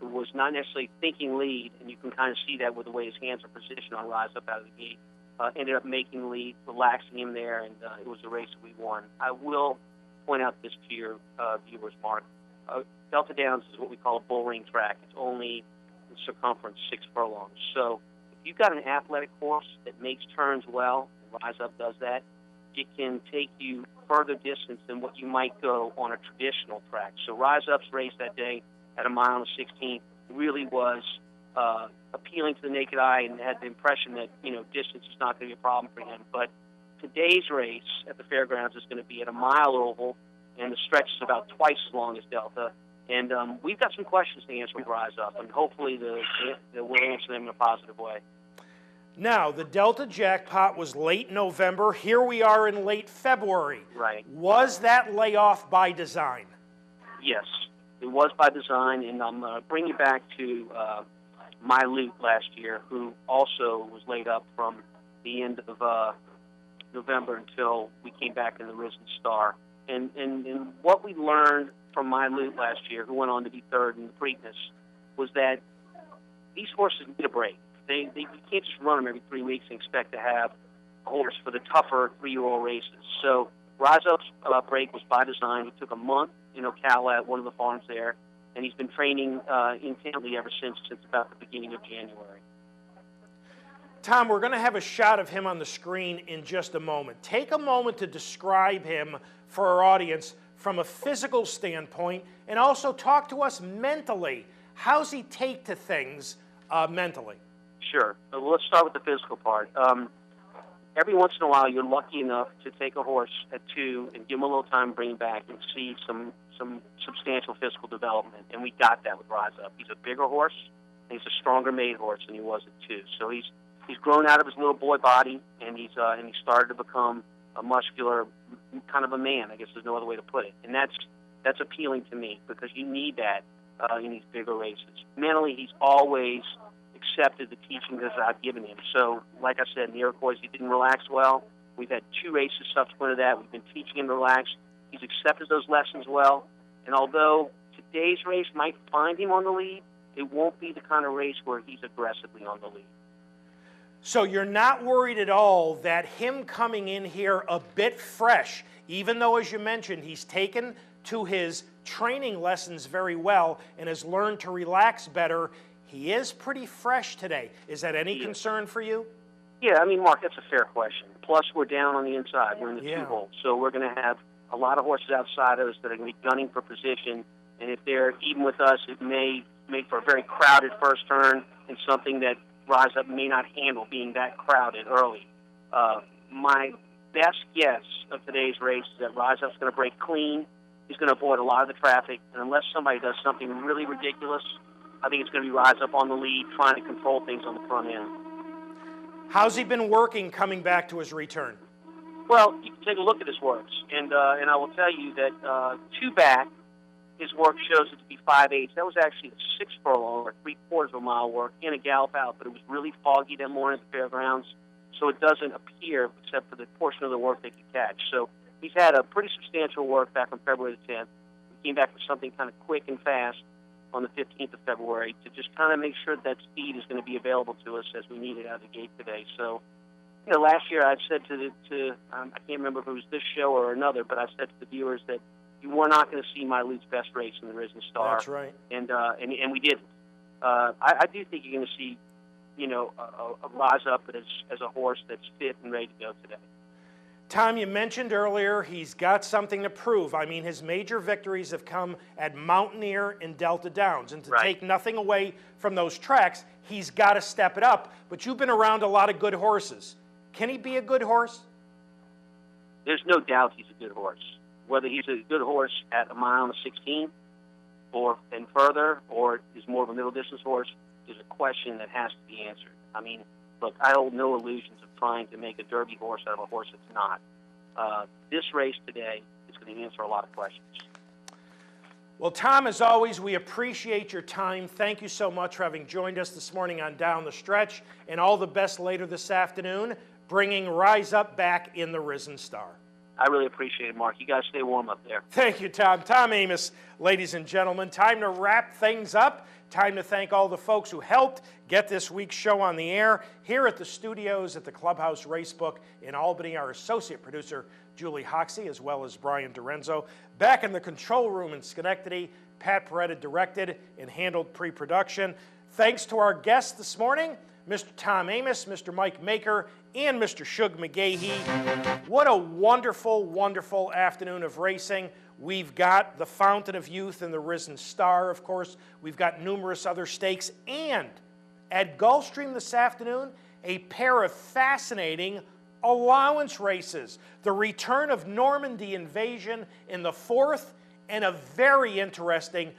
was not necessarily thinking lead, and you can kind of see that with the way his hands are positioned on Rise Up out of the gate. Ended up making lead, relaxing him there, and it was a race that we won. I will point out this to your viewers, Mark. Delta Downs is what we call a bull ring track. It's only in circumference 6 furlongs. So if you've got an athletic horse that makes turns well, and Rise Up does that, it can take you further distance than what you might go on a traditional track. So Rise Up's race that day at a mile and 16 really was appealing to the naked eye, and had the impression that, distance is not going to be a problem for him. But today's race at the fairgrounds is going to be at a mile oval, and the stretch is about twice as long as Delta. And we've got some questions to answer with Rise Up, and hopefully we'll answer them in a positive way. Now, the Delta jackpot was late November. Here we are in late February. Right. Was that layoff by design? Yes, it was by design, and I'm going to bring you back to My Loot last year, who also was laid up from the end of November until we came back in the Risen Star. And what we learned from My Loot last year, who went on to be third in the Preakness, was that these horses need a break. You can't just run them every 3 weeks and expect to have a horse for the tougher 3-year-old races. So Rise Up's break was by design. He took a month in Ocala at one of the farms there, and he's been training intently ever since about the beginning of January. Tom, we're going to have a shot of him on the screen in just a moment. Take a moment to describe him for our audience from a physical standpoint, and also talk to us mentally. How's he take to things mentally? Sure. Well, let's start with the physical part. Every once in a while, you're lucky enough to take a horse at 2 and give him a little time to bring him back and see some substantial physical development, and we got that with Rise Up. He's a bigger horse, and he's a stronger made horse than he was at 2. So he's grown out of his little boy body, and he started to become a muscular kind of a man. I guess there's no other way to put it, and that's appealing to me, because you need that in these bigger races. Mentally, he's always accepted the teaching that I've given him. So, like I said, in the Iroquois, he didn't relax well. We've had 2 races subsequent to that. We've been teaching him to relax. He's accepted those lessons well. And although today's race might find him on the lead, it won't be the kind of race where he's aggressively on the lead. So you're not worried at all that him coming in here a bit fresh, even though, as you mentioned, he's taken to his training lessons very well and has learned to relax better, he is pretty fresh today. Is that any concern for you? Yeah, I mean, Mark, that's a fair question. Plus, we're down on the inside. We're in the 2 hole. So we're going to have a lot of horses outside of us that are going to be gunning for position. And if they're even with us, it may make for a very crowded first turn and something that Rise Up may not handle, being that crowded early. My best guess of today's race is that Rise Up's going to break clean. He's going to avoid a lot of the traffic. And unless somebody does something really ridiculous, I think it's going to be Rise Up on the lead, trying to control things on the front end. How's he been working coming back to his return? Well, you can take a look at his works, and I will tell you that 2 back, his work shows it to be 5/8. That was actually a 6 furlong or 3/4 of a mile work in a gallop out, but it was really foggy that morning at the fairgrounds, so it doesn't appear except for the portion of the work they could catch. So he's had a pretty substantial work back on February the 10th. He came back with something kind of quick and fast on the 15th of February to just kind of make sure that speed is going to be available to us as we need it out of the gate today. So, last year I said I can't remember if it was this show or another, but I said to the viewers that you were not going to see My Loot's best race in the Risen Star. That's right. And we didn't. I do think you're going to see, a Rise Up as a horse that's fit and ready to go today. Tom, you mentioned earlier he's got something to prove. I mean, his major victories have come at Mountaineer and Delta Downs. And to take nothing away from those tracks, he's got to step it up. But you've been around a lot of good horses. Can he be a good horse? There's no doubt he's a good horse. Whether he's a good horse at a mile and 16 and further, or is more of a middle distance horse, is a question that has to be answered. I mean, look, I hold no illusions of trying to make a Derby horse out of a horse that's not. This race today is going to answer a lot of questions. Well, Tom, as always, we appreciate your time. Thank you so much for having joined us this morning on Down the Stretch, and all the best later this afternoon, bringing Rise Up back in the Risen Star. I really appreciate it, Mark. You guys stay warm up there. Thank you, Tom. Tom Amoss, ladies and gentlemen. Time to wrap things up. Time to thank all the folks who helped get this week's show on the air. Here at the studios at the Clubhouse Racebook in Albany, our associate producer, Julie Hoxie, as well as Brian Dorenzo. Back in the control room in Schenectady, Pat Peretta directed and handled pre-production. Thanks to our guests this morning, Mr. Tom Amoss, Mr. Mike Maker, and Mr. Shug McGaughey. What a wonderful, wonderful afternoon of racing. We've got the Fountain of Youth and the Risen Star, of course. We've got numerous other stakes. And at Gulfstream this afternoon, a pair of fascinating allowance races. The return of Normandy Invasion in the 4th, and a very interesting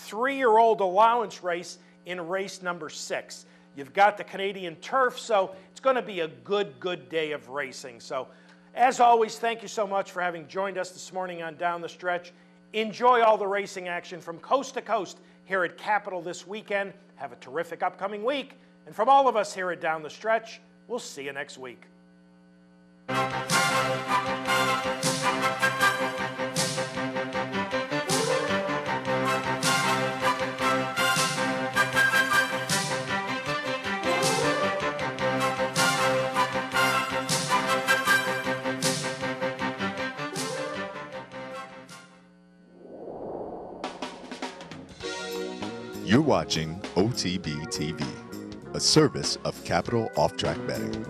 3-year-old allowance race in race number 6. You've got the Canadian turf, so it's going to be a good day of racing. So, as always, thank you so much for having joined us this morning on Down the Stretch. Enjoy all the racing action from coast to coast here at Capitol this weekend. Have a terrific upcoming week. And from all of us here at Down the Stretch, we'll see you next week. You're watching OTB TV, a service of Capital Off-Track Betting.